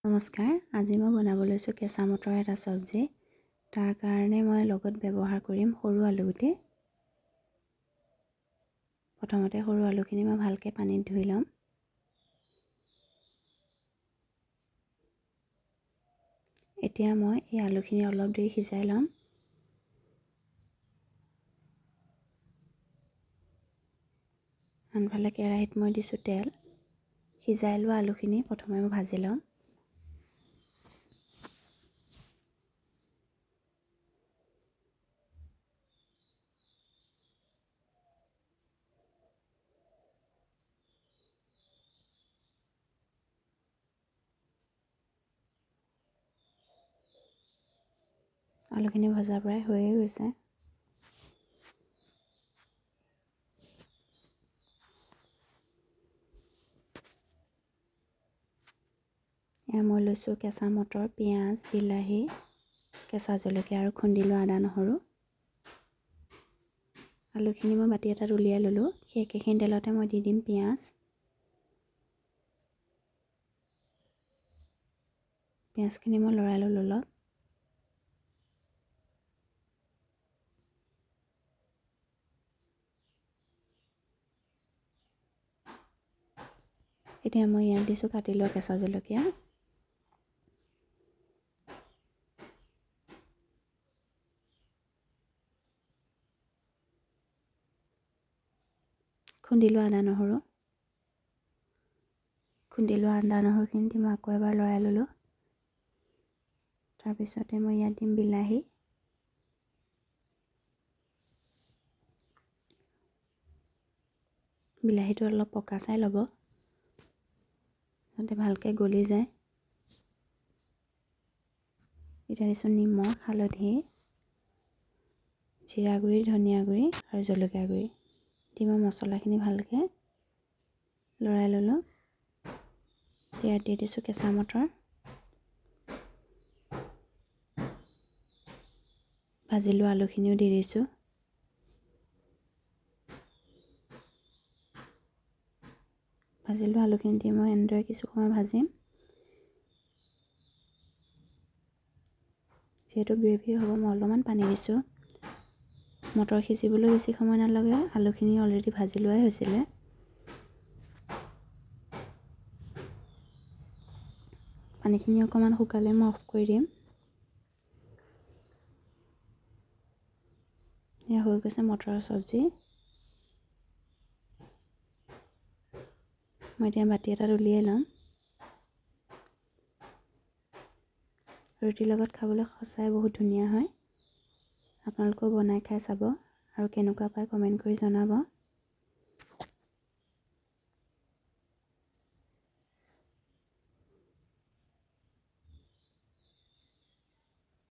নমস্কাৰ, আজি মই বনাব লৈছোঁ কেঁচা মটৰ এটা চব্জি। তাৰ কাৰণে মই লগত ব্যৱহাৰ কৰিম সৰু আলুগুটি। প্ৰথমতে সৰু আলুখিনি মই ভালকৈ পানীত ধুই ল'ম। এতিয়া মই এই আলুখিনি অলপ দেৰি সিজাই ল'ম। আনফালে কেৰাহীত মই দিছোঁ তেল। সিজাই লোৱা আলুখিনি প্ৰথমে মই ভাজি ল'ম। আলুখিনি ভজা প্ৰায় হৈয়ে গৈছে। এয়া মই লৈছোঁ কেঁচা মটৰ, পিঁয়াজ, বিলাহী, কেঁচা জলকীয়া আৰু খুন্দি লোৱা আদা নহৰু। আলুখিনি মই বাতি এটাত উলিয়াই ল'লোঁ। সেই একেখিনি তেলতে মই দি দিম পিঁয়াজ। পিঁয়াজখিনি মই লৰাই ল'লোঁ অলপ। এতিয়া মই ইয়াত দিছোঁ কাটি লোৱা কেঁচা জলকীয়া। খুন্দি লোৱা আদা নহৰু। খুন্দি লোৱা আদা নহৰুখিনি দি মই আকৌ এবাৰ লৰাই ল'লোঁ। তাৰপিছতে মই ইয়াত দিম বিলাহী। বিলাহীটো অলপ পকা চাই ল'ব যাতে ভালকৈ গলি যায়। এতিয়া দিছোঁ নিমখ, হালধি, জিৰা গুড়ি, ধনিয়া গুড়ি আৰু জলকীয়া গুড়ি দি মই মছলাখিনি ভালকৈ লৰাই ল'লোঁ। ইয়াত দি দিছোঁ কেঁচা মটৰ। ভাজি লোৱা আলুখিনিও দি দিছোঁ। ভাজি লোৱা আলুখিনি দি মই এনেদৰে কিছু সময় ভাজিম। যিহেতু গ্ৰেভি হ'ব মই অলপমান পানী দিছোঁ। মটৰ সিজিবলৈ বেছি সময় নালাগে, আলুখিনি অলৰেডি ভাজি লোৱাই হৈছিলে। পানীখিনি অকণমান শুকালে মই অফ কৰি দিম। এয়া হৈ গৈছে মটৰৰ চব্জি। মই এতিয়া বাতি এটাত উলিয়াই ল'ম। ৰুটিৰ লগত খাবলৈ সঁচাই বহুত ধুনীয়া হয়। আপোনালোকেও বনাই খাই চাব আৰু কেনেকুৱা পায় কমেণ্ট কৰি জনাব।